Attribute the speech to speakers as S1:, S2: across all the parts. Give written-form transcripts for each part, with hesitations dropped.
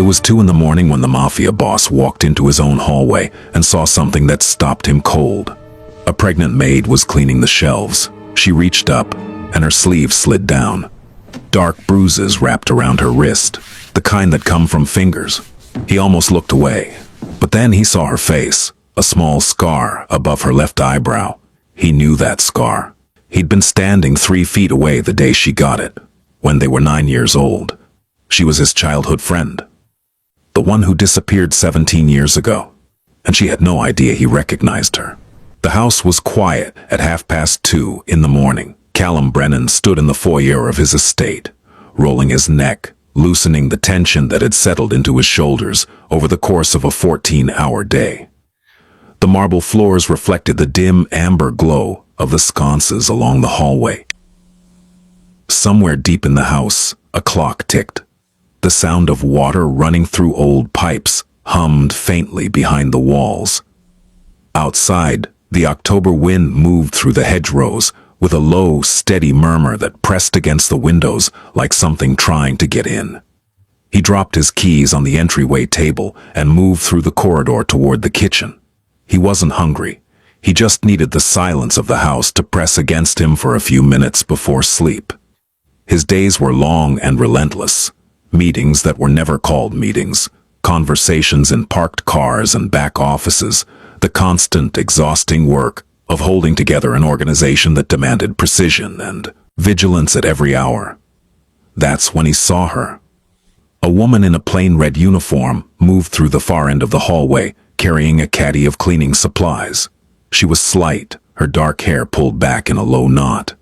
S1: was 2 in the morning when the mafia boss walked into his own hallway and saw something that stopped him cold. A pregnant maid was cleaning the shelves. She reached up, and her sleeve slid down. Dark bruises wrapped around her wrist, the kind that come from fingers. He almost looked away, but then he saw her face, a small scar above her left eyebrow. He knew that scar. He'd been standing 3 feet away the day she got it, when they were 9 years old. She was his childhood friend, the one who disappeared 17 years ago, and she had no idea he recognized her. The house was quiet at 2:30 in the morning. Callum Brennan stood in the foyer of his estate, rolling his neck, loosening the tension that had settled into his shoulders over the course of a 14-hour day. The marble floors reflected the dim amber glow of the sconces along the hallway. Somewhere deep in the house, a clock ticked. The sound of water running through old pipes hummed faintly behind the walls. Outside, the October wind moved through the hedgerows with a low, steady murmur that pressed against the windows like something trying to get in. He dropped his keys on the entryway table and moved through the corridor toward the kitchen. He wasn't hungry. He just needed the silence of the house to press against him for a few minutes before sleep. His days were long and relentless. Meetings that were never called meetings, conversations in parked cars and back offices, the constant, exhausting work of holding together an organization that demanded precision and vigilance at every hour. That's when he saw her. A woman in a plain red uniform moved through the far end of the hallway, carrying a caddy of cleaning supplies. She was slight, her dark hair pulled back in a low knot.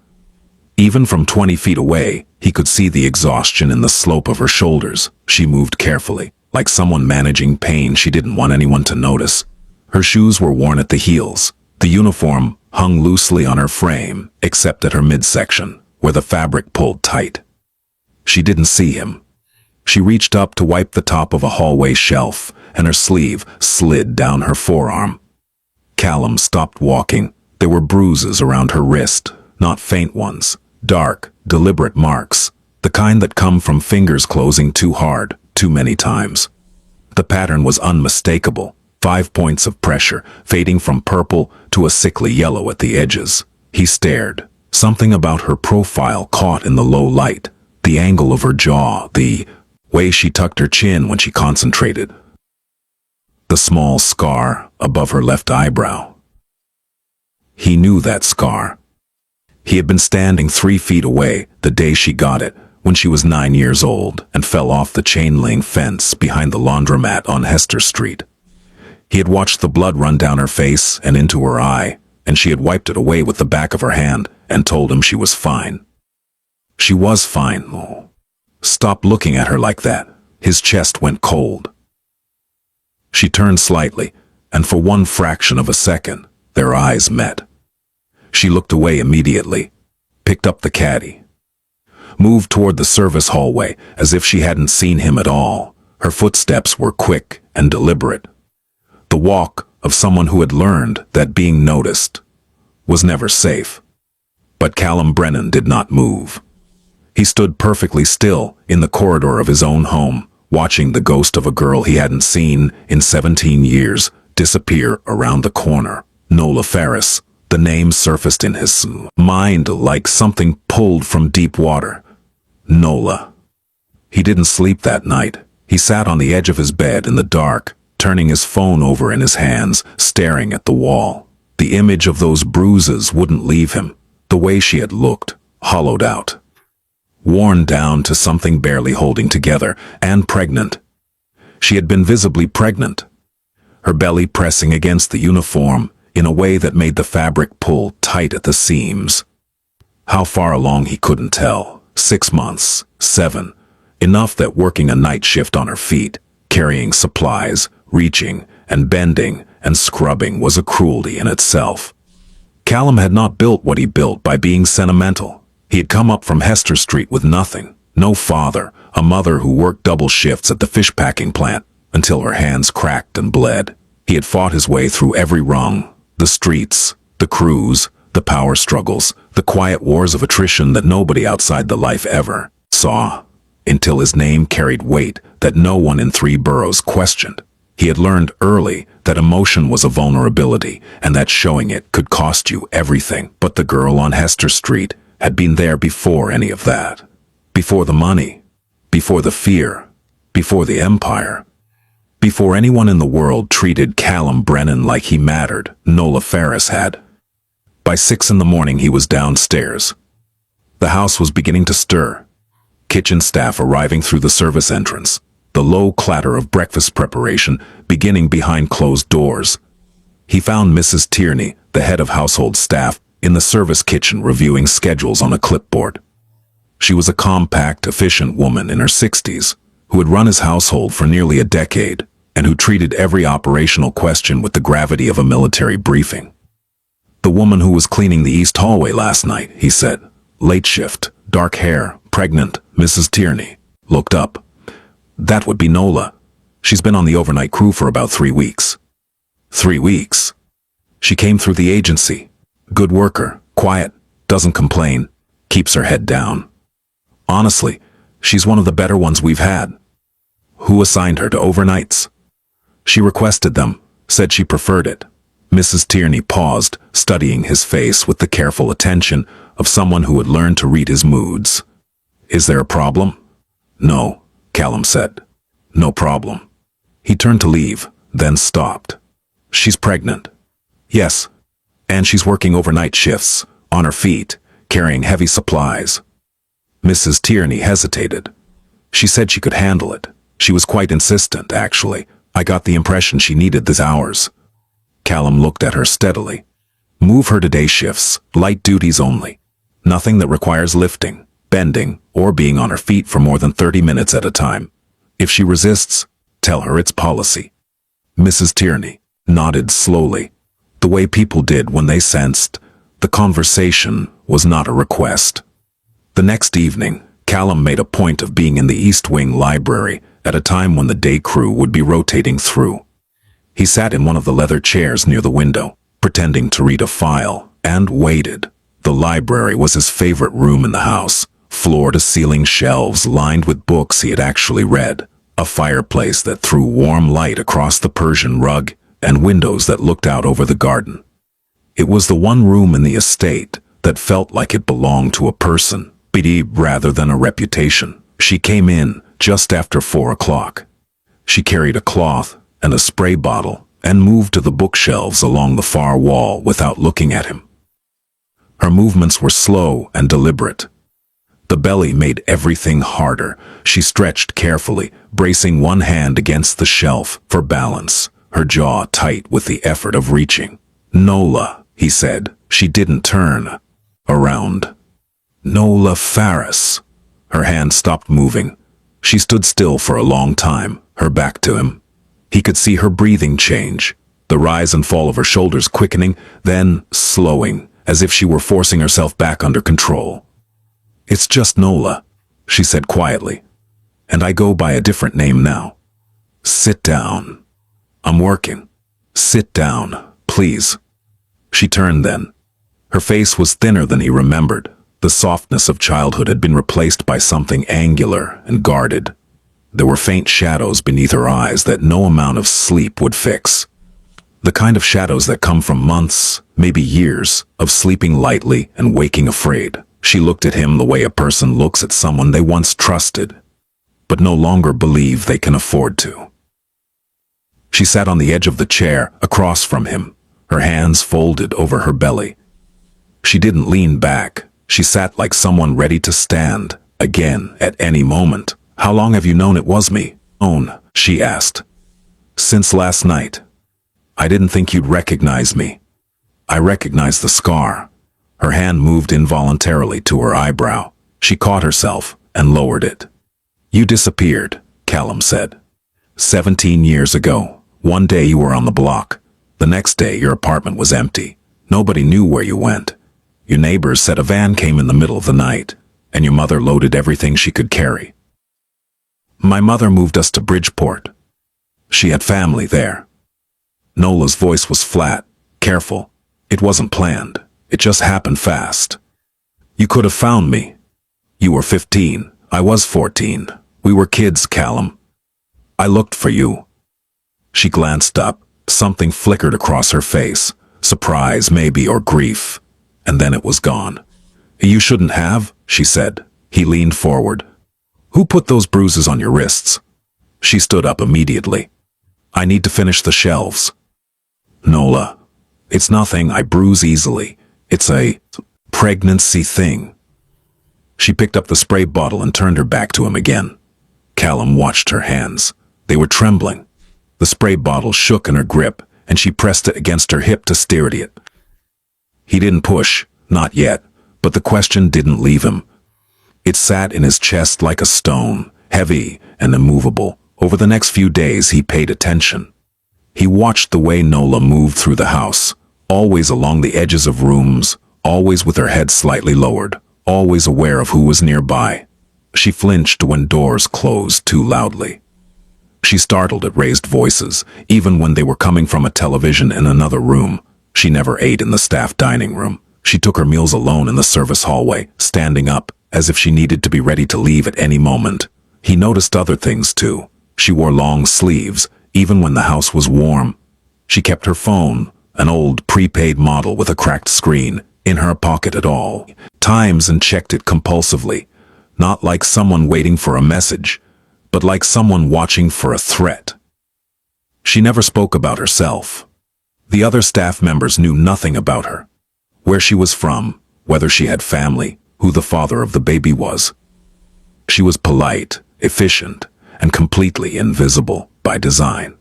S1: Even from 20 feet away, he could see the exhaustion in the slope of her shoulders. She moved carefully, like someone managing pain she didn't want anyone to notice. Her shoes were worn at the heels. The uniform hung loosely on her frame, except at her midsection, where the fabric pulled tight. She didn't see him. She reached up to wipe the top of a hallway shelf, and her sleeve slid down her forearm. Callum stopped walking. There were bruises around her wrist, not faint ones, dark, deliberate marks, the kind that come from fingers closing too hard, too many times. The pattern was unmistakable. 5 points of pressure, fading from purple to a sickly yellow at the edges. He stared. Something about her profile caught in the low light, the angle of her jaw, the way she tucked her chin when she concentrated. The small scar above her left eyebrow. He knew that scar. He had been standing 3 feet away the day she got it, when she was 9 years old and fell off the chain-link fence behind the laundromat on Hester Street. He had watched the blood run down her face and into her eye, and she had wiped it away with the back of her hand and told him she was fine. She was fine. Oh. Stop looking at her like that. His chest went cold. She turned slightly, and for one fraction of a second, their eyes met. She looked away immediately, picked up the caddy, moved toward the service hallway as if she hadn't seen him at all. Her footsteps were quick and deliberate. The walk of someone who had learned that being noticed was never safe. But Callum Brennan did not move. He stood perfectly still in the corridor of his own home, watching the ghost of a girl he hadn't seen in 17 years disappear around the corner. Nola Ferris. The name surfaced in his mind like something pulled from deep water. Nola. He didn't sleep that night. He sat on the edge of his bed in the dark, turning his phone over in his hands, staring at the wall. The image of those bruises wouldn't leave him. The way she had looked, hollowed out, worn down to something barely holding together, and pregnant. She had been visibly pregnant, her belly pressing against the uniform in a way that made the fabric pull tight at the seams. How far along he couldn't tell. 6 months, 7. Enough that working a night shift on her feet, carrying supplies, reaching and bending and scrubbing was a cruelty in itself. Callum had not built what he built by being sentimental. He had come up from Hester Street with nothing. No father, a mother who worked double shifts at the fish packing plant until her hands cracked and bled. He had fought his way through every rung. The streets, the crews, the power struggles, the quiet wars of attrition that nobody outside the life ever saw. until his name carried weight that no one in 3 boroughs questioned. He had learned early that emotion was a vulnerability and that showing it could cost you everything. But the girl on Hester Street had been there before any of that. Before the money, before the fear, before the empire. Before anyone in the world treated Callum Brennan like he mattered, Nola Ferris had. By 6 in the morning he was downstairs. The house was beginning to stir. Kitchen staff arriving through the service entrance. The low clatter of breakfast preparation beginning behind closed doors. He found Mrs. Tierney, the head of household staff, in the service kitchen reviewing schedules on a clipboard. She was a compact, efficient woman in her 60s who had run his household for nearly a decade and who treated every operational question with the gravity of a military briefing. "The woman who was cleaning the east hallway last night," he said. "Late shift, dark hair, pregnant, Mrs. Tierney." Looked up. That would be Nola. She's been on the overnight crew for about 3 weeks. 3 weeks. She came through the agency. Good worker, quiet, doesn't complain, keeps her head down. Honestly, she's one of the better ones we've had. Who assigned her to overnights? She requested them, said she preferred it. Mrs. Tierney paused, studying his face with the careful attention of someone who had learned to read his moods. "Is there a problem?" "No," Callum said. "No problem." He turned to leave, then stopped. "She's pregnant." "Yes. And she's working overnight shifts, on her feet, carrying heavy supplies." Mrs. Tierney hesitated. She said she could handle it. She was quite insistent, actually. I got the impression she needed these hours. Callum looked at her steadily. "Move her to day shifts, light duties only. Nothing that requires lifting, bending, or being on her feet for more than 30 minutes at a time. If she resists, tell her it's policy." Mrs. Tierney nodded slowly, the way people did when they sensed the conversation was not a request. The next evening, Callum made a point of being in the East Wing library at a time when the day crew would be rotating through. He sat in one of the leather chairs near the window, pretending to read a file, and waited. The library was his favorite room in the house, floor-to-ceiling shelves lined with books he had actually read, a fireplace that threw warm light across the Persian rug, and windows that looked out over the garden. It was the one room in the estate that felt like it belonged to a person, rather than a reputation. She came in just after 4 o'clock. She carried a cloth and a spray bottle and moved to the bookshelves along the far wall without looking at him. Her movements were slow and deliberate. The belly made everything harder. She stretched carefully, bracing one hand against the shelf for balance, her jaw tight with the effort of reaching. "Nola," he said. She didn't turn around. "Nola Ferris." Her hand stopped moving. She stood still for a long time, her back to him. He could see her breathing change, the rise and fall of her shoulders quickening, then slowing, as if she were forcing herself back under control. "It's just Nola," she said quietly. "And I go by a different name now." "Sit down. I'm working. Sit down, please." She turned then. Her face was thinner than he remembered. The softness of childhood had been replaced by something angular and guarded. There were faint shadows beneath her eyes that no amount of sleep would fix. The kind of shadows that come from months, maybe years, of sleeping lightly and waking afraid. She looked at him the way a person looks at someone they once trusted, but no longer believe they can afford to. She sat on the edge of the chair, across from him, her hands folded over her belly. She didn't lean back. She sat like someone ready to stand, again, at any moment. "How long have you known it was me?" She asked. "Since last night. I didn't think you'd recognize me." "I recognize the scar." Her hand moved involuntarily to her eyebrow. She caught herself and lowered it. "You disappeared," Callum said. 17 years ago. One day you were on the block. The next day your apartment was empty. Nobody knew where you went. Your neighbors said a van came in the middle of the night, and your mother loaded everything she could carry. My mother moved us to Bridgeport. She had family there. Nola's voice was flat, careful. It wasn't planned. It just happened fast. You could have found me. You were 15. I was 14. We were kids, Callum. I looked for you. She glanced up. Something flickered across her face. Surprise, maybe, or grief. And then it was gone. You shouldn't have, she said. He leaned forward. Who put those bruises on your wrists? She stood up immediately. I need to finish the shelves. Nola. It's nothing, I bruise easily. It's a pregnancy thing. She picked up the spray bottle and turned her back to him again. Callum watched her hands. They were trembling. The spray bottle shook in her grip, and she pressed it against her hip to steady it. He didn't push, not yet, but the question didn't leave him. It sat in his chest like a stone, heavy and immovable. Over the next few days he paid attention. He watched the way Nola moved through the house, always along the edges of rooms, always with her head slightly lowered, always aware of who was nearby. She flinched when doors closed too loudly. She startled at raised voices, even when they were coming from a television in another room. She never ate in the staff dining room. She took her meals alone in the service hallway, standing up, as if she needed to be ready to leave at any moment. He noticed other things too. She wore long sleeves, even when the house was warm. She kept her phone, an old prepaid model with a cracked screen, in her pocket at all times and checked it compulsively, not like someone waiting for a message, but like someone watching for a threat. She never spoke about herself. The other staff members knew nothing about her, where she was from, whether she had family, who the father of the baby was. She was polite, efficient, and completely invisible by design.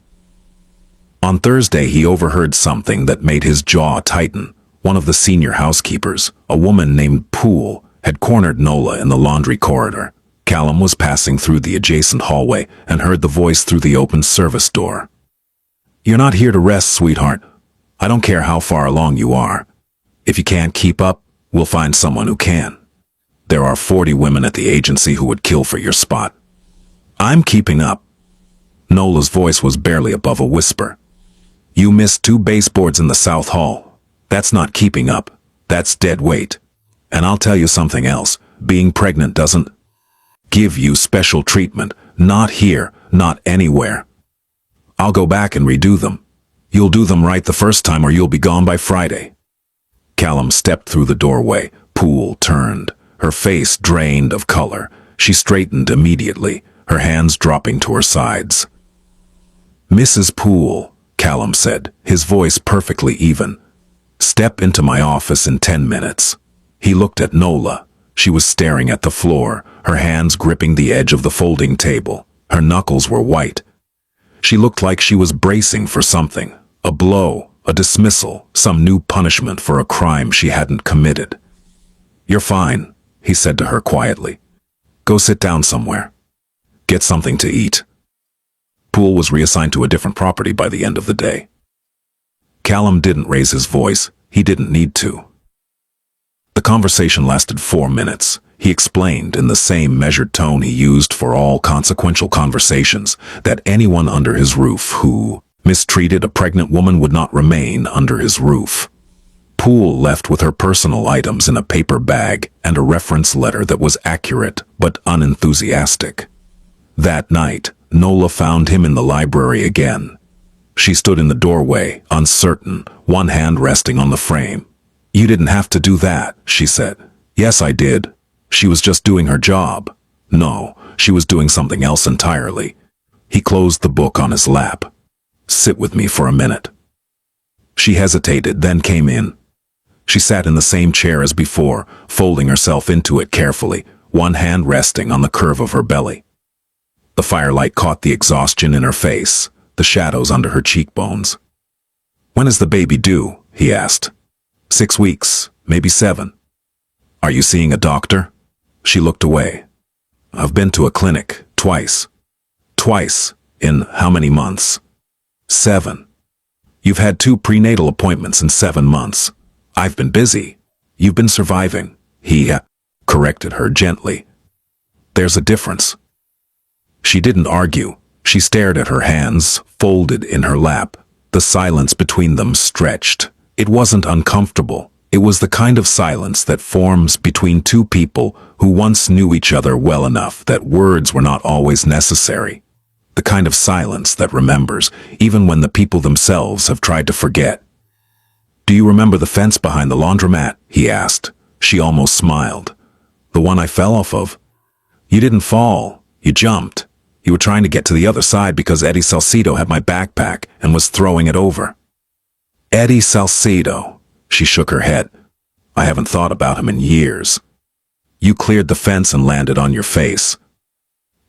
S1: On Thursday, he overheard something that made his jaw tighten. One of the senior housekeepers, a woman named Poole, had cornered Nola in the laundry corridor. Callum was passing through the adjacent hallway and heard the voice through the open service door. You're not here to rest, sweetheart. I don't care how far along you are. If you can't keep up, we'll find someone who can. There are 40 women at the agency who would kill for your spot. I'm keeping up. Nola's voice was barely above a whisper. You missed 2 baseboards in the South Hall. That's not keeping up. That's dead weight. And I'll tell you something else. Being pregnant doesn't give you special treatment. Not here, not anywhere. I'll go back and redo them. You'll do them right the first time or you'll be gone by Friday. Callum stepped through the doorway. Poole turned, her face drained of color. She straightened immediately, her hands dropping to her sides. Mrs. Poole, Callum said, his voice perfectly even. Step into my office in 10 minutes. He looked at Nola. She was staring at the floor, her hands gripping the edge of the folding table. Her knuckles were white. She looked like she was bracing for something. A blow, a dismissal, some new punishment for a crime she hadn't committed. You're fine, he said to her quietly. Go sit down somewhere. Get something to eat. Poole was reassigned to a different property by the end of the day. Callum didn't raise his voice. He didn't need to. The conversation lasted 4 minutes. He explained in the same measured tone he used for all consequential conversations that anyone under his roof who mistreated a pregnant woman would not remain under his roof. Poole left with her personal items in a paper bag and a reference letter that was accurate but unenthusiastic. That night, Nola found him in the library again. She stood in the doorway, uncertain, one hand resting on the frame. You didn't have to do that, she said. Yes, I did. She was just doing her job. No, she was doing something else entirely. He closed the book on his lap. Sit with me for a minute. She hesitated, then came in. She sat in the same chair as before, folding herself into it carefully, one hand resting on the curve of her belly. The firelight caught the exhaustion in her face, the shadows under her cheekbones. When is the baby due? He asked. 6 weeks, maybe 7. Are you seeing a doctor? She looked away. I've been to a clinic, twice. Twice, in how many months? 7. You've had 2 prenatal appointments in 7 months. I've been busy. You've been surviving. He corrected her gently. There's a difference. She didn't argue. She stared at her hands, folded in her lap. The silence between them stretched. It wasn't uncomfortable. It was the kind of silence that forms between two people who once knew each other well enough that words were not always necessary. The kind of silence that remembers, even when the people themselves have tried to forget. "Do you remember the fence behind the laundromat?" he asked. She almost smiled. "The one I fell off of?" "You didn't fall. You jumped. You were trying to get to the other side because Eddie Salcedo had my backpack and was throwing it over." "Eddie Salcedo." She shook her head. "I haven't thought about him in years. You cleared the fence and landed on your face.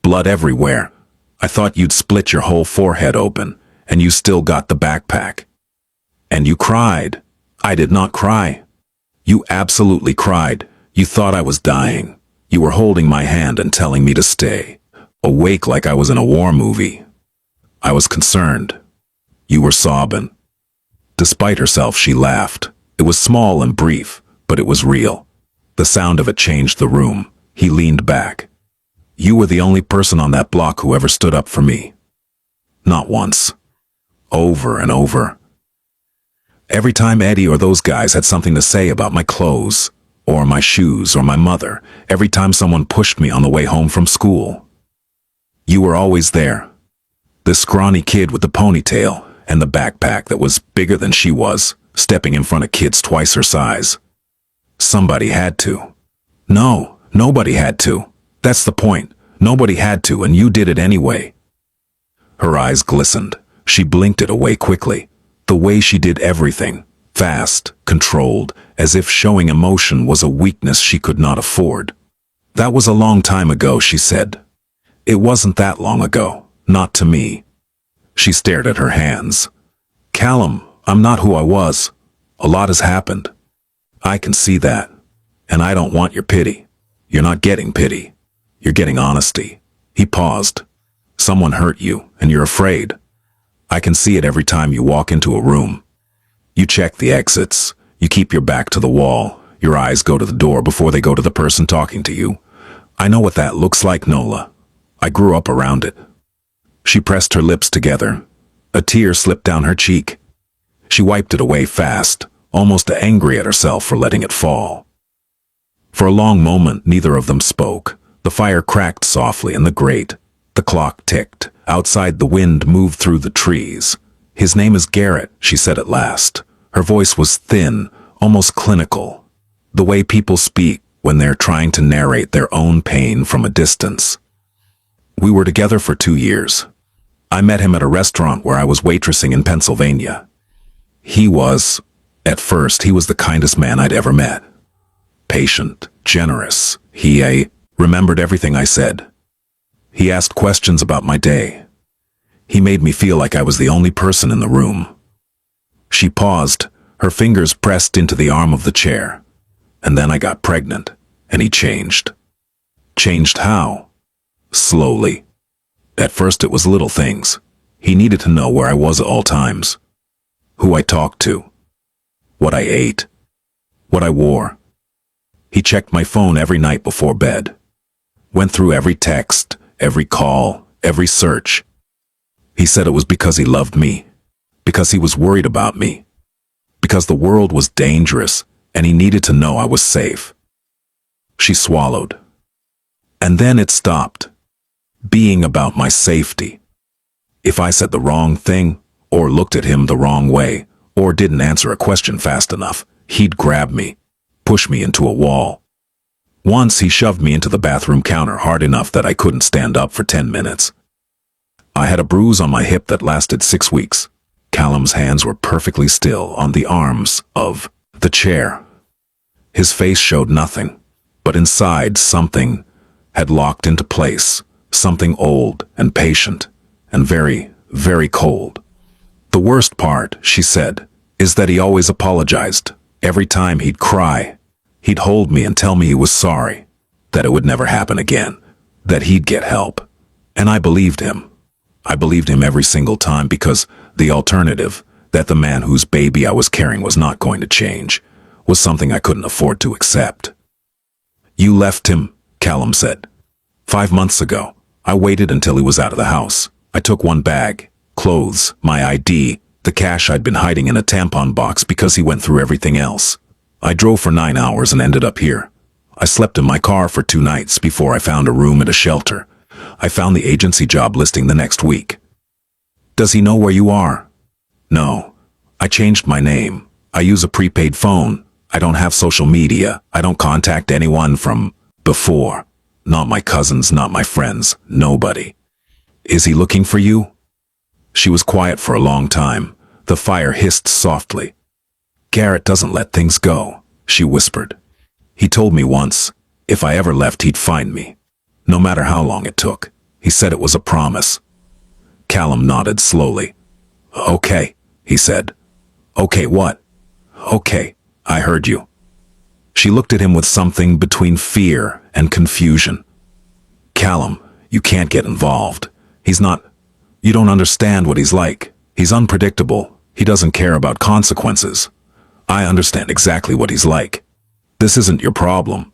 S1: Blood everywhere. I thought you'd split your whole forehead open, and you still got the backpack. And you cried." "I did not cry." "You absolutely cried. You thought I was dying. You were holding my hand and telling me to stay. Awake like I was in a war movie. I was concerned. You were sobbing." Despite herself, she laughed. It was small and brief, but it was real. The sound of it changed the room. He leaned back. "You were the only person on that block who ever stood up for me. Not once. Over and over. Every time Eddie or those guys had something to say about my clothes, or my shoes, or my mother, every time someone pushed me on the way home from school. You were always there. This scrawny kid with the ponytail and the backpack that was bigger than she was, stepping in front of kids twice her size. Somebody had to." "No, nobody had to. That's the point. Nobody had to, and you did it anyway." Her eyes glistened. She blinked it away quickly. The way she did everything, fast, controlled, as if showing emotion was a weakness she could not afford. "That was a long time ago," she said. "It wasn't that long ago, not to me." She stared at her hands. "Callum, I'm not who I was. A lot has happened. I can see that. And I don't want your pity. You're not getting pity. You're getting honesty." He paused. "Someone hurt you, and you're afraid. I can see it every time you walk into a room. You check the exits. You keep your back to the wall. Your eyes go to the door before they go to the person talking to you. I know what that looks like, Nola. I grew up around it." She pressed her lips together. A tear slipped down her cheek. She wiped it away fast, almost angry at herself for letting it fall. For a long moment, neither of them spoke. The fire cracked softly in the grate. The clock ticked. Outside, the wind moved through the trees. "His name is Garrett," she said at last. Her voice was thin, almost clinical. The way people speak when they're trying to narrate their own pain from a distance. "We were together for 2 years. I met him at a restaurant where I was waitressing in Pennsylvania. At first, he was the kindest man I'd ever met. Patient, generous. He remembered everything I said. He asked questions about my day. He made me feel like I was the only person in the room." She paused, her fingers pressed into the arm of the chair. "And then I got pregnant, and he changed." "Changed how?" "Slowly. At first it was little things. He needed to know where I was at all times. Who I talked to. What I ate. What I wore. He checked my phone every night before bed. Went through every text, every call, every search. He said it was because he loved me. Because he was worried about me. Because the world was dangerous, and he needed to know I was safe." She swallowed. "And then it stopped. Being about my safety. If I said the wrong thing, or looked at him the wrong way, or didn't answer a question fast enough, he'd grab me, push me into a wall. Once he shoved me into the bathroom counter hard enough that I couldn't stand up for 10 minutes. I had a bruise on my hip that lasted 6 weeks. Callum's hands were perfectly still on the arms of the chair. His face showed nothing, but inside something had locked into place, something old and patient and very, very cold. The worst part, she said, is that he always apologized. Every time he'd cry, he'd hold me and tell me he was sorry, that it would never happen again, that he'd get help. And I believed him. I believed him every single time because the alternative, that the man whose baby I was carrying was not going to change, was something I couldn't afford to accept. "You left him," Callum said. 5 months ago. I waited until he was out of the house. I took one bag, clothes, my ID, the cash I'd been hiding in a tampon box because he went through everything else. I drove for 9 hours and ended up here. I slept in my car for 2 nights before I found a room at a shelter. I found the agency job listing the next week. Does he know where you are? No. I changed my name. I use a prepaid phone. I don't have social media. I don't contact anyone from before. Not my cousins, not my friends, nobody. Is he looking for you? She was quiet for a long time. The fire hissed softly. Garrett doesn't let things go, she whispered. He told me once, if I ever left he'd find me. No matter how long it took. He said it was a promise. Callum nodded slowly. Okay, he said. Okay what? Okay, I heard you. She looked at him with something between fear and confusion. Callum, you can't get involved. He's not... You don't understand what he's like. He's unpredictable. He doesn't care about consequences. I understand exactly what he's like. This isn't your problem.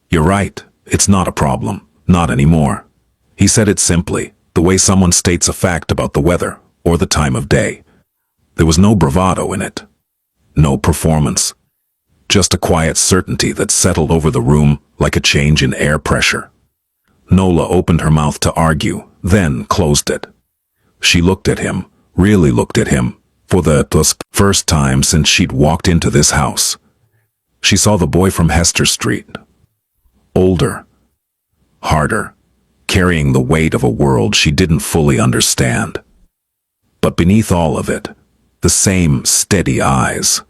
S1: You're right. It's not a problem. Not anymore. He said it simply, the way someone states a fact about the weather or the time of day. There was no bravado in it. No performance. Just a quiet certainty that settled over the room like a change in air pressure. Nola opened her mouth to argue, then closed it. She looked at him, really looked at him, for the first time since she'd walked into this house. She saw the boy from Hester Street. Older. Harder. Carrying the weight of a world she didn't fully understand. But beneath all of it, the same steady eyes.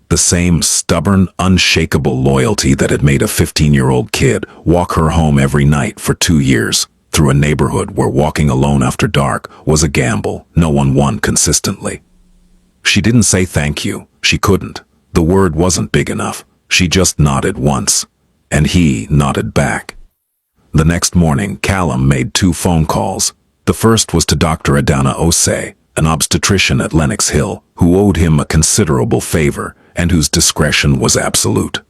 S1: The same stubborn, unshakable loyalty that had made a 15-year-old kid walk her home every night for 2 years, through a neighborhood where walking alone after dark was a gamble no one won consistently. She didn't say thank you. She couldn't. The word wasn't big enough. She just nodded once. And he nodded back. The next morning, Callum made 2 phone calls. The first was to Dr. Adana Osei, an obstetrician at Lenox Hill, who owed him a considerable favor and whose discretion was absolute.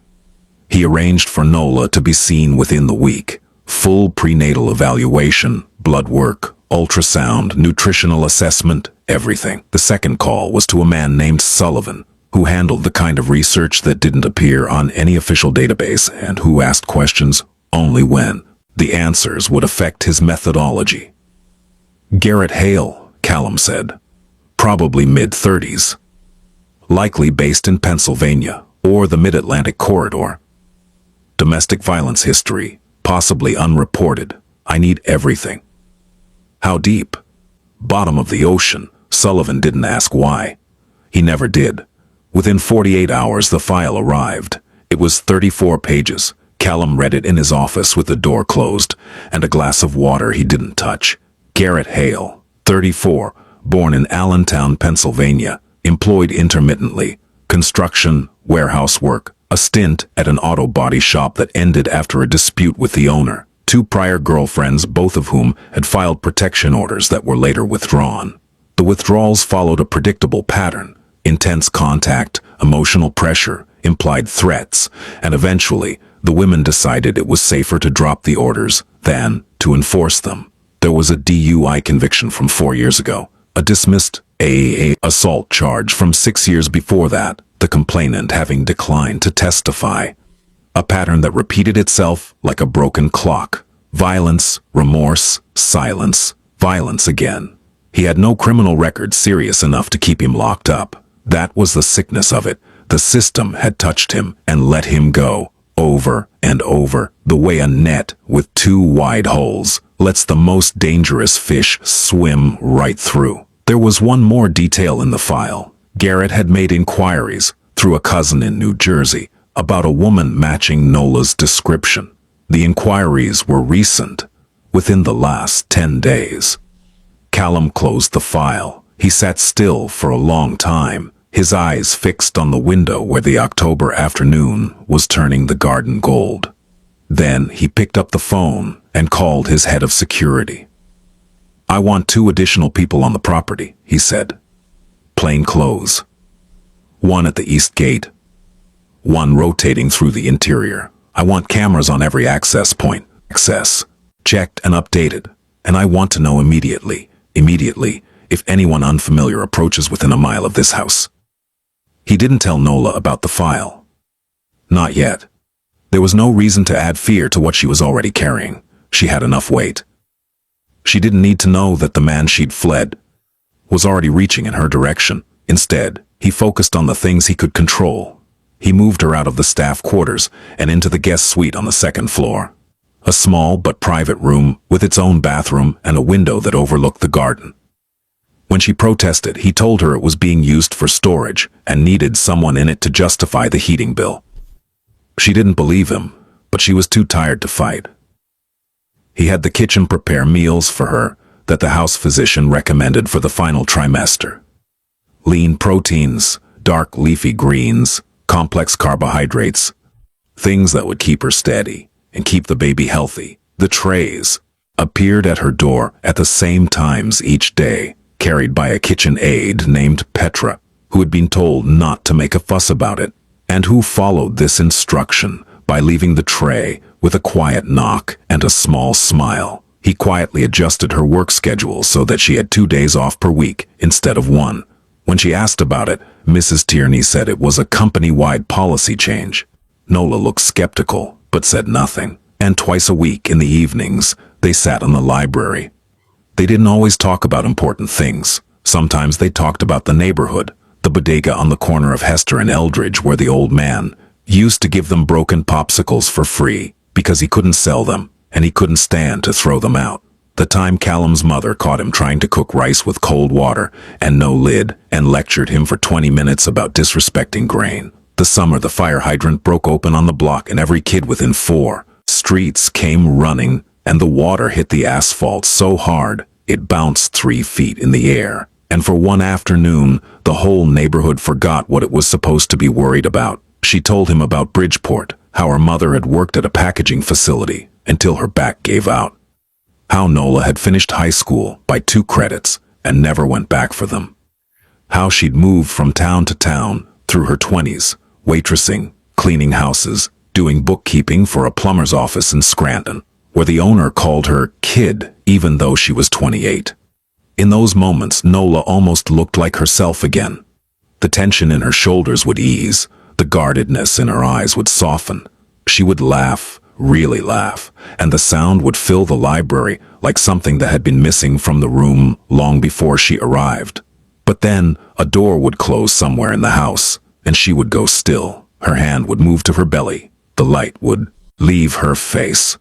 S1: He arranged for Nola to be seen within the week. Full prenatal evaluation, blood work, ultrasound, nutritional assessment, everything. The second call was to a man named Sullivan, who handled the kind of research that didn't appear on any official database and who asked questions only when the answers would affect his methodology. Garrett Hale, Callum said. Probably mid-30s. Likely based in Pennsylvania or the Mid-Atlantic corridor. Domestic violence history, possibly unreported. I need everything. How deep? Bottom of the ocean. Sullivan didn't ask why. He never did. Within 48 hours the file arrived. It was 34 pages. Callum read it in his office with the door closed and a glass of water he didn't touch. Garrett Hale, 34, born in Allentown, Pennsylvania, employed intermittently, construction, warehouse work, a stint at an auto body shop that ended after a dispute with the owner, 2 prior girlfriends, both of whom had filed protection orders that were later withdrawn. The withdrawals followed a predictable pattern: intense contact, emotional pressure, implied threats, and eventually, the women decided it was safer to drop the orders than to enforce them. There was a DUI conviction from 4 years ago, a dismissed AAA assault charge from 6 years before that, the complainant having declined to testify. A pattern that repeated itself like a broken clock. Violence, remorse, silence, violence again. He had no criminal record serious enough to keep him locked up. That was the sickness of it. The system had touched him and let him go, over and over, the way a net with 2 wide holes lets the most dangerous fish swim right through. There was one more detail in the file. Garrett had made inquiries, through a cousin in New Jersey, about a woman matching Nola's description. The inquiries were recent, within the last 10 days. Callum closed the file. He sat still for a long time, his eyes fixed on the window where the October afternoon was turning the garden gold. Then he picked up the phone and called his head of security. I want 2 additional people on the property, he said. Plain clothes. 1 at the east gate. 1 rotating through the interior. I want cameras on every access point. Access. Checked and updated. And I want to know immediately, if anyone unfamiliar approaches within a mile of this house. He didn't tell Nola about the file. Not yet. There was no reason to add fear to what she was already carrying. She had enough weight. She didn't need to know that the man she'd fled was already reaching in her direction. Instead, he focused on the things he could control. He moved her out of the staff quarters and into the guest suite on the second floor. A small but private room with its own bathroom and a window that overlooked the garden. When she protested, he told her it was being used for storage and needed someone in it to justify the heating bill. She didn't believe him, but she was too tired to fight. He had the kitchen prepare meals for her that the house physician recommended for the final trimester. Lean proteins, dark leafy greens, complex carbohydrates, things that would keep her steady and keep the baby healthy. The trays appeared at her door at the same times each day, carried by a kitchen aide named Petra, who had been told not to make a fuss about it, and who followed this instruction by leaving the tray with a quiet knock and a small smile. He quietly adjusted her work schedule so that she had 2 days off per week instead of 1. When she asked about it, Mrs. Tierney said it was a company-wide policy change. Nola looked skeptical, but said nothing, and twice a week in the evenings, they sat in the library. They didn't always talk about important things. Sometimes they talked about the neighborhood, the bodega on the corner of Hester and Eldridge where the old man used to give them broken popsicles for free because he couldn't sell them and he couldn't stand to throw them out. The time Callum's mother caught him trying to cook rice with cold water and no lid and lectured him for 20 minutes about disrespecting grain. The summer the fire hydrant broke open on the block and every kid within 4 streets came running and the water hit the asphalt so hard it bounced 3 feet in the air. And for one afternoon, the whole neighborhood forgot what it was supposed to be worried about. She told him about Bridgeport, how her mother had worked at a packaging facility until her back gave out. How Nola had finished high school by 2 credits and never went back for them. How she'd moved from town to town through her 20s, waitressing, cleaning houses, doing bookkeeping for a plumber's office in Scranton, where the owner called her kid even though she was 28. In those moments, Nola almost looked like herself again. The tension in her shoulders would ease, the guardedness in her eyes would soften. She would laugh, really laugh, and the sound would fill the library like something that had been missing from the room long before she arrived. But then, a door would close somewhere in the house, and she would go still. Her hand would move to her belly. The light would leave her face.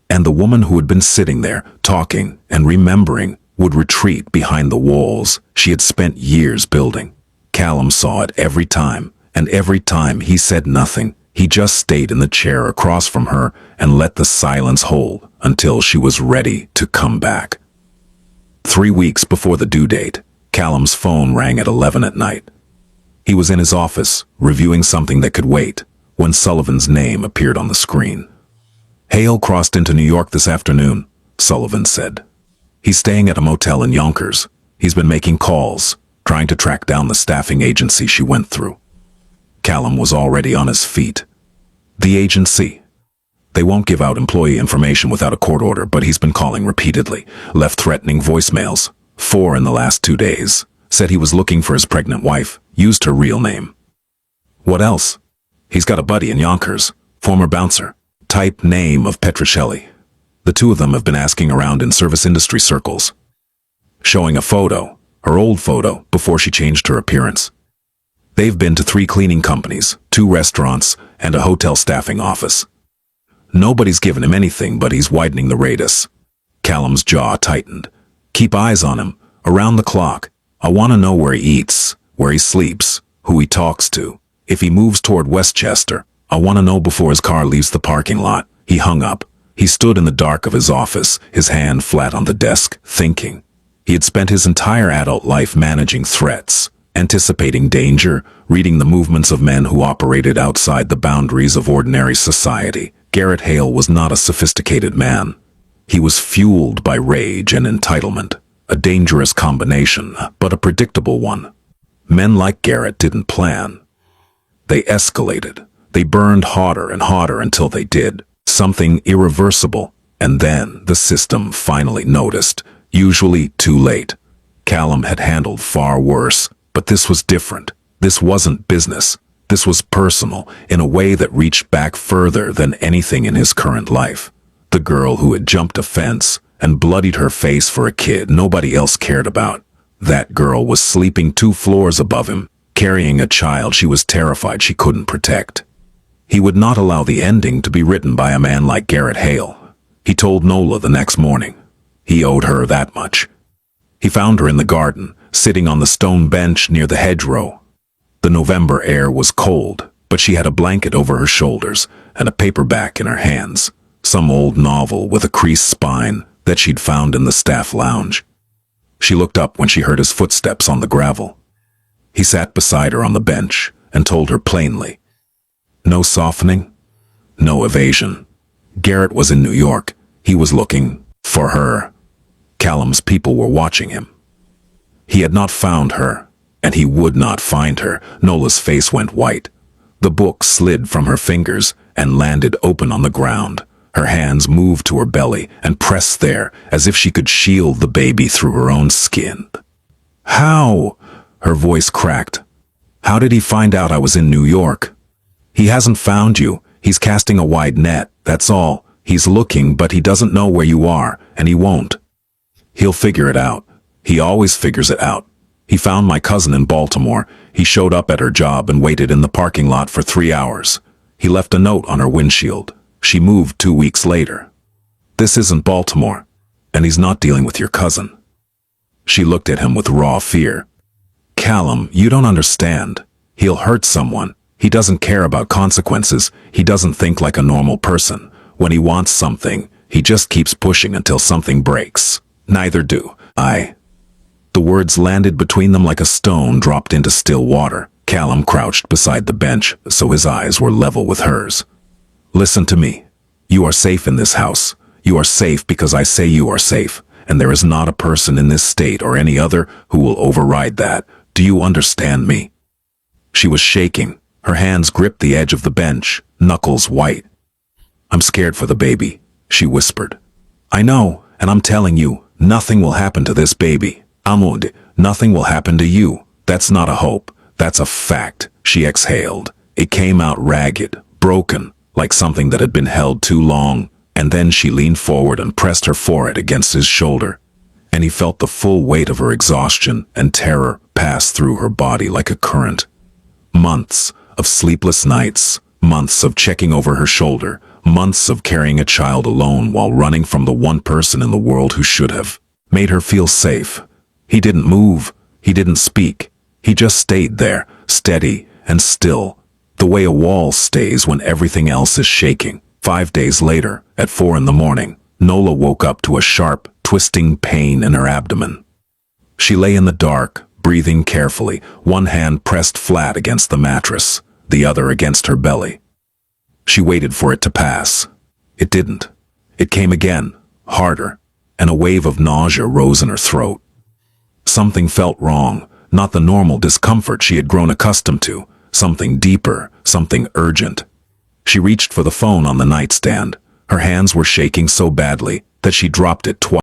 S1: And the woman who had been sitting there, talking and remembering, would retreat behind the walls she had spent years building. Callum saw it every time, and every time he said nothing. He just stayed in the chair across from her and let the silence hold until she was ready to come back. 3 weeks before the due date, Callum's phone rang at 11 at night. He was in his office, reviewing something that could wait, when Sullivan's name appeared on the screen. "Hale crossed into New York this afternoon," Sullivan said. "He's staying at a motel in Yonkers. He's been making calls, trying to track down the staffing agency she went through." Callum was already on his feet. The agency. They won't give out employee information without a court order, but he's been calling repeatedly, left threatening voicemails, 4 in the last 2 days, said he was looking for his pregnant wife, used her real name. "What else?" "He's got a buddy in Yonkers, former bouncer, type name of Petrocelli. The 2 of them have been asking around in service industry circles." Showing a photo, her old photo, before she changed her appearance. They've been to 3 cleaning companies, 2 restaurants, and a hotel staffing office. Nobody's given him anything, but he's widening the radius. Callum's jaw tightened. "Keep eyes on him, around the clock. I want to know where he eats, where he sleeps, who he talks to. If he moves toward Westchester, I want to know before his car leaves the parking lot." He hung up. He stood in the dark of his office, his hand flat on the desk, thinking. He had spent his entire adult life managing threats, anticipating danger, reading the movements of men who operated outside the boundaries of ordinary society. Garrett Hale was not a sophisticated man. He was fueled by rage and entitlement, a dangerous combination, but a predictable one. Men like Garrett didn't plan. They escalated. They burned hotter and hotter until they did. Something irreversible, and then the system finally noticed, usually too late. Callum had handled far worse, but this was different. This wasn't business. This was personal, in a way that reached back further than anything in his current life. The girl who had jumped a fence and bloodied her face for a kid nobody else cared about. That girl was sleeping 2 floors above him, carrying a child she was terrified she couldn't protect. He would not allow the ending to be written by a man like Garrett Hale. He told Nola the next morning. He owed her that much. He found her in the garden, sitting on the stone bench near the hedgerow. The November air was cold, but she had a blanket over her shoulders and a paperback in her hands, some old novel with a creased spine that she'd found in the staff lounge. She looked up when she heard his footsteps on the gravel. He sat beside her on the bench and told her plainly. No softening, no evasion. Garrett was in New York. He was looking for her. Callum's people were watching him. He had not found her, and he would not find her. Nola's face went white. The book slid from her fingers and landed open on the ground. Her hands moved to her belly and pressed there as if she could shield the baby through her own skin. How? Her voice cracked. How did he find out I was in New York? He hasn't found you. He's casting a wide net, that's all. He's looking, but he doesn't know where you are, and he won't. He'll figure it out. He always figures it out. He found my cousin in Baltimore. He showed up at her job and waited in the parking lot for 3 hours. He left a note on her windshield. She moved 2 weeks later. This isn't Baltimore, and he's not dealing with your cousin. She looked at him with raw fear. Callum, you don't understand. He'll hurt someone. He doesn't care about consequences. He doesn't think like a normal person. When he wants something, he just keeps pushing until something breaks. Neither do I. The words landed between them like a stone dropped into still water. Callum crouched beside the bench, so his eyes were level with hers. Listen to me. You are safe in this house. You are safe because I say you are safe, and there is not a person in this state or any other who will override that. Do you understand me? She was shaking. Her hands gripped the edge of the bench, knuckles white. I'm scared for the baby, she whispered. I know, and I'm telling you, nothing will happen to this baby. Amud, nothing will happen to you. That's not a hope. That's a fact, she exhaled. It came out ragged, broken, like something that had been held too long, and then she leaned forward and pressed her forehead against his shoulder. And he felt the full weight of her exhaustion and terror pass through her body like a current. Months of sleepless nights, months of checking over her shoulder, months of carrying a child alone while running from the one person in the world who should have made her feel safe. He didn't move. He didn't speak. He just stayed there, steady and still, the way a wall stays when everything else is shaking. 5 days later, at 4 a.m, Nola woke up to a sharp, twisting pain in her abdomen. She lay in the dark, breathing carefully, one hand pressed flat against the mattress, the other against her belly. She waited for it to pass. It didn't. It came again, harder, and a wave of nausea rose in her throat. Something felt wrong, not the normal discomfort she had grown accustomed to, something deeper, something urgent. She reached for the phone on the nightstand. Her hands were shaking so badly that she dropped it twice.